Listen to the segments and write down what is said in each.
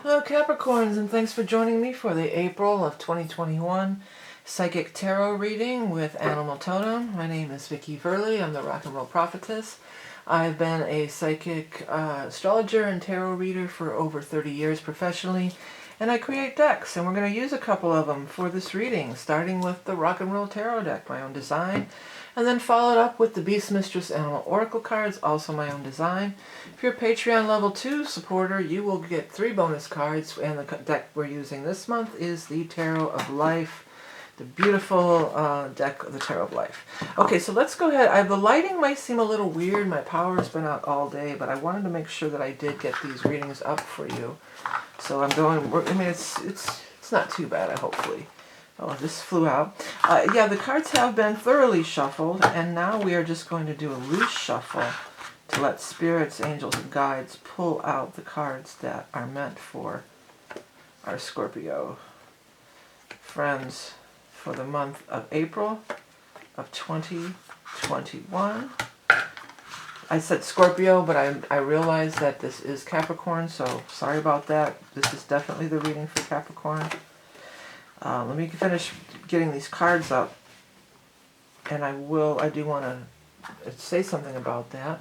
Hello Capricorns, and thanks for joining me for the April of 2021 Psychic Tarot reading with Animal Totem. My name is Vickieverlie. I'm the Rock and Roll Prophetess. I've been a psychic astrologer and tarot reader for over 30 years professionally, and I create decks, and we're going to use a couple of them for this reading, starting with the Rock and Roll Tarot deck, my own design, and then followed up with the Beast Mistress Animal Oracle cards, also my own design. If you're a Patreon level 2 supporter, you will get 3 bonus cards, and the deck we're using this month is the Tarot of Life, the beautiful deck of the Tarot of Life. Okay, so let's go ahead. The lighting might seem a little weird. My power's been out all day, but I wanted to make sure that I did get these readings up for you. So I'm going, I mean, it's not too bad, hopefully. Oh, this flew out. Yeah, the cards have been thoroughly shuffled, and now we are just going to do a loose shuffle to let spirits, angels, and guides pull out the cards that are meant for our Scorpio friends for the month of April of 2021. I said Scorpio, but I realized that this is Capricorn, so sorry about that. This is definitely the reading for Capricorn. Let me finish getting these cards up, and I do want to say something about that.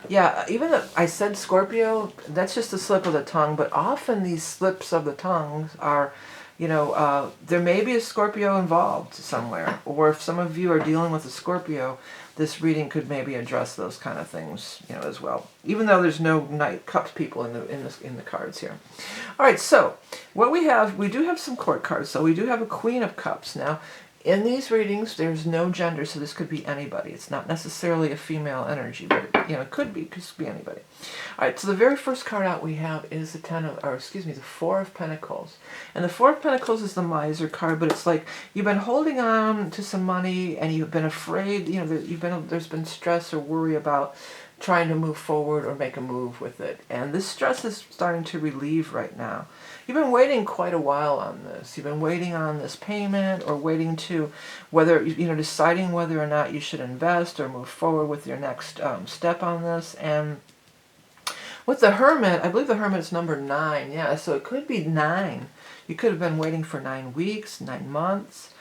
Yeah, even though I said Scorpio, that's just a slip of the tongue, but often these slips of the tongues are, there may be a Scorpio involved somewhere, or if some of you are dealing with a Scorpio, this reading could maybe address those kind of things, as well. Even though there's no Knight Cups people in the cards here. All right, so what we do have some court cards. So we do have a Queen of Cups. Now, in these readings, there's no gender, so this could be anybody. It's not necessarily a female energy, but it could be anybody. All right, so the very first card out we have is the the Four of Pentacles, and the Four of Pentacles is the Miser card. But it's like you've been holding on to some money, and you've been afraid. There's been stress or worry about trying to move forward or make a move with it, and this stress is starting to relieve right now. You've been waiting quite a while on this. You've been waiting on this payment, or waiting to deciding whether or not you should invest or move forward with your next step on this. And with the Hermit, I believe the Hermit is number 9. Yeah, so it could be 9. You could have been waiting for 9 weeks, 9 months,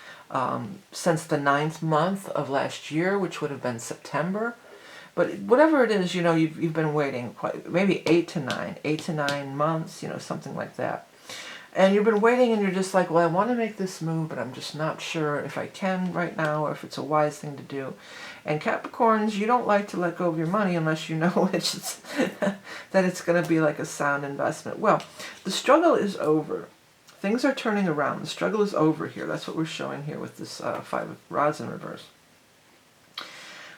since the 9th month of last year, which would have been September. But whatever it is, you've been waiting maybe 8 to 9 months, something like that. And you've been waiting, and you're just like, well, I want to make this move, but I'm just not sure if I can right now, or if it's a wise thing to do. And Capricorns, you don't like to let go of your money unless you know that it's going to be like a sound investment. Well, the struggle is over. Things are turning around. The struggle is over here. That's what we're showing here with this Five of Rods in reverse.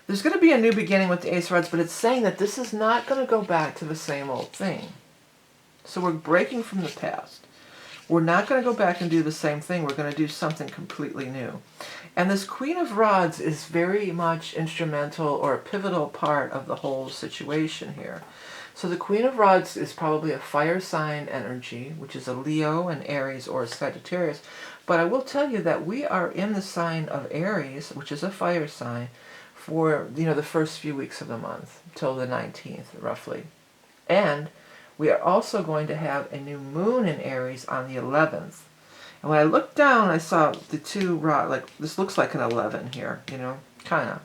There's going to be a new beginning with the Ace of Rods, but it's saying that this is not going to go back to the same old thing. So we're breaking from the past. We're not going to go back and do the same thing. We're going to do something completely new. And this Queen of Rods is very much instrumental, or a pivotal part of the whole situation here. So the Queen of Rods is probably a fire sign energy, which is a Leo, an Aries, or a Sagittarius. But I will tell you that we are in the sign of Aries, which is a fire sign, for the first few weeks of the month, till the 19th, roughly. And we are also going to have a new moon in Aries on the 11th. And when I looked down, I saw the two rods, this looks like an 11 here, kind of.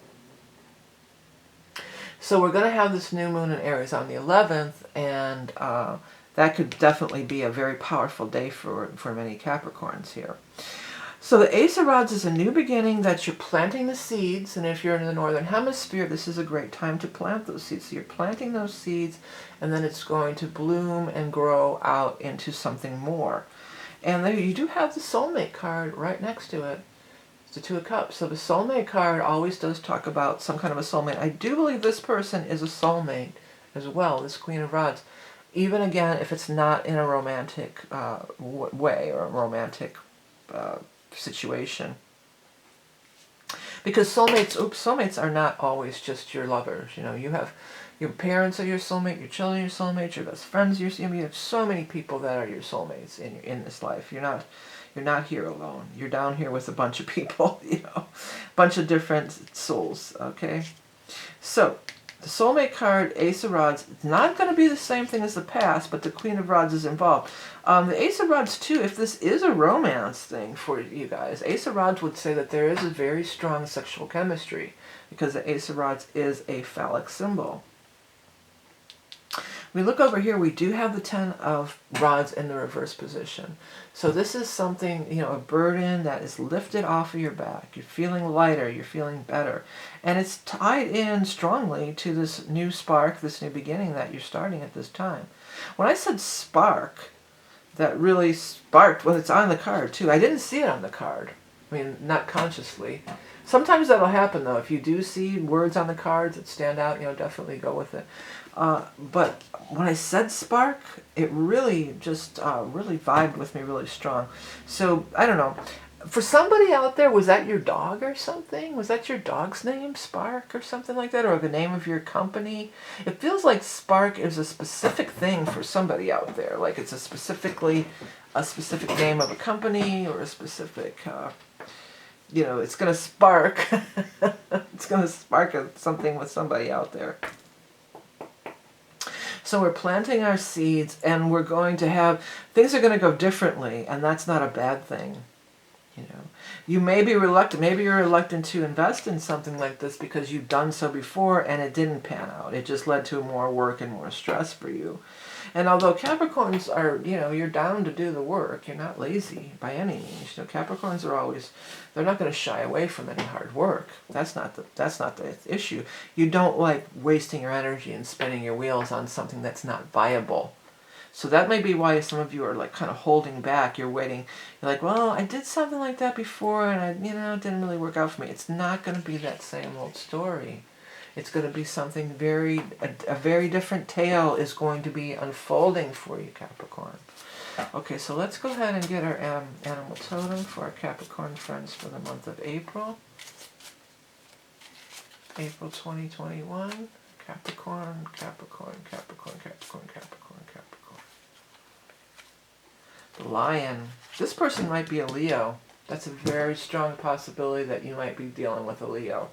So we're going to have this new moon in Aries on the 11th, and that could definitely be a very powerful day for many Capricorns here. So the Ace of Rods is a new beginning, that you're planting the seeds, and if you're in the Northern Hemisphere, this is a great time to plant those seeds. So you're planting those seeds, and then it's going to bloom and grow out into something more. And there you do have the Soulmate card right next to it. It's the Two of Cups. So the Soulmate card always does talk about some kind of a soulmate. I do believe this person is a soulmate as well, this Queen of Rods. Even again, if it's not in a romantic way, or a romantic situation, because soulmates are not always just your lovers. You have your parents are your soulmate, your children are your soulmate, your best friends are your soulmate. You have so many people that are your soulmates in this life. You're not here alone. You're down here with a bunch of people, a bunch of different souls. Okay, so The soulmate card, Ace of Rods, it's not going to be the same thing as the past, but the Queen of Rods is involved. The Ace of Rods, too, if this is a romance thing for you guys, Ace of Rods would say that there is a very strong sexual chemistry, because the Ace of Rods is a phallic symbol. We look over here, we do have the Ten of Rods in the reverse position. So this is something, you know, a burden that is lifted off of your back. You're feeling lighter, you're feeling better. And it's tied in strongly to this new spark, this new beginning that you're starting at this time. When I said spark, that really sparked, well, it's on the card too. I didn't see it on the card. I mean, not consciously. Sometimes that'll happen though. If you do see words on the cards that stand out, you know, definitely go with it. But when I said spark, it really just really vibed with me really strong. So, I don't know. For somebody out there, was that your dog or something? Was that your dog's name, Spark, or something like that? Or the name of your company? It feels like Spark is a specific thing for somebody out there. Like it's a specific name of a company or a specific, you know, it's going to spark. It's going to spark something with somebody out there. So we're planting our seeds, and we're going to have, things are going to go differently, and that's not a bad thing. You know, you may be reluctant, maybe you're reluctant to invest in something like this because you've done so before and it didn't pan out. It just led to more work and more stress for you. And although Capricorns are, you know, you're down to do the work, you're not lazy by any means. You know, Capricorns are always, they're not going to shy away from any hard work. That's not the issue. You don't like wasting your energy and spinning your wheels on something that's not viable. So that may be why some of you are like kind of holding back. You're waiting. You're like, well, I did something like that before and it didn't really work out for me. It's not going to be that same old story. It's going to be something a very different tale is going to be unfolding for you, Capricorn. Okay, so let's go ahead and get our animal totem for our Capricorn friends for the month of April. April 2021. Capricorn, Capricorn, Capricorn, Capricorn, Capricorn, Capricorn. The Lion. This person might be a Leo. That's a very strong possibility that you might be dealing with a Leo.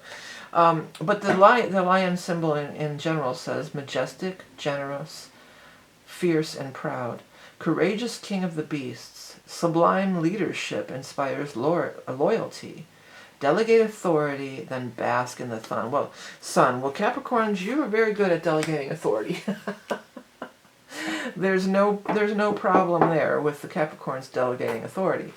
But the lion symbol in general says majestic, generous, fierce, and proud. Courageous king of the beasts. Sublime leadership inspires loyalty. Delegate authority, then bask in the sun. Well, Capricorns, you are very good at delegating authority. There's no problem there with the Capricorns delegating authority.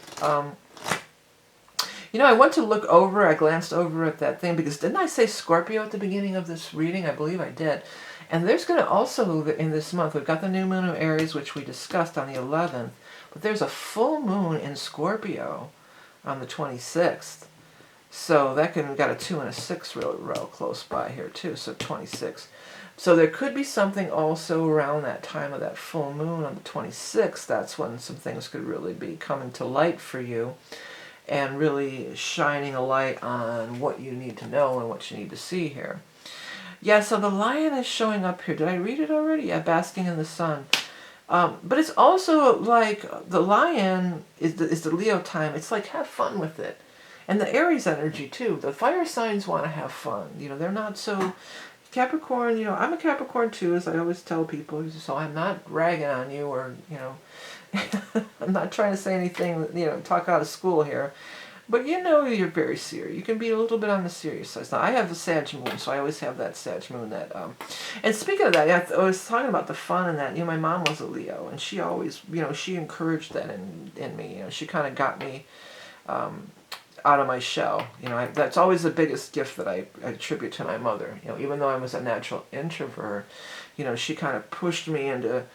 You know, I went to look over, I glanced over at that thing, because didn't I say Scorpio at the beginning of this reading? I believe I did. And there's going to also, in this month, we've got the new moon of Aries, which we discussed on the 11th, but there's a full moon in Scorpio on the 26th. So that we've got a 2 and a 6 real close by here too, so 26. So there could be something also around that time of that full moon on the 26th. That's when some things could really be coming to light for you and really shining a light on what you need to know and what you need to see here. Yeah, so the lion is showing up here. Did I read it already? Yeah, basking in the sun. But it's also like the lion is the Leo time. It's like have fun with it. And the Aries energy too. The fire signs want to have fun. You know, they're not so... Capricorn, you know, I'm a Capricorn too, as I always tell people. So I'm not ragging on you or, you know, I'm not trying to say anything, you know, talk out of school here. But you know you're very serious. You can be a little bit on the serious side. Now, I have the Sag moon, so I always have that Sag moon that... And speaking of that, yeah, I was talking about the fun and that, you know, my mom was a Leo, and she always, you know, she encouraged that in me. You know, she kind of got me... out of my shell. You know, that's always the biggest gift that I attribute to my mother. You know, even though I was a natural introvert, you know, she kind of pushed me into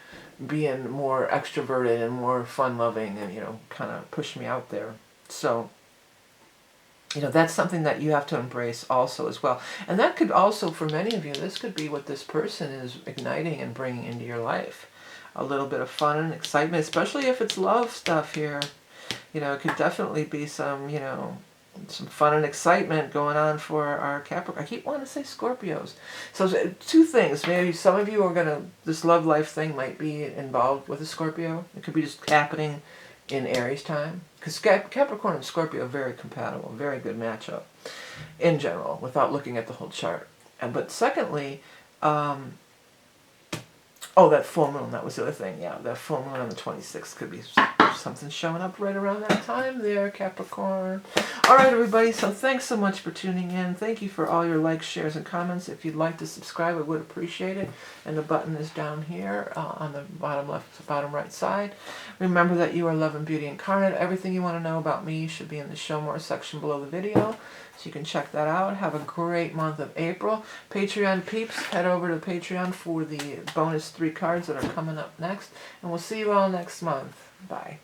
being more extroverted and more fun-loving and, you know, kind of pushed me out there. So, you know, that's something that you have to embrace also as well. And that could also, for many of you, this could be what this person is igniting and bringing into your life. A little bit of fun and excitement, especially if it's love stuff here. You know, it could definitely be some, you know, some fun and excitement going on for our Capricorn. I keep wanting to say Scorpios. So two things. Maybe some of you are going to, this love life thing might be involved with a Scorpio. It could be just happening in Aries time. Because Capricorn and Scorpio are very compatible, very good matchup in general, without looking at the whole chart. But secondly, Oh, that full moon, that was the other thing. Yeah, that full moon on the 26th could be something showing up right around that time there, Capricorn. All right, everybody, so thanks so much for tuning in. Thank you for all your likes, shares, and comments. If you'd like to subscribe, I would appreciate it. And the button is down here on the bottom left, bottom right side. Remember that you are love and beauty incarnate. Everything you want to know about me should be in the Show More section below the video. So you can check that out. Have a great month of April. Patreon peeps, head over to Patreon for the bonus 3 cards that are coming up next. And we'll see you all next month. Bye.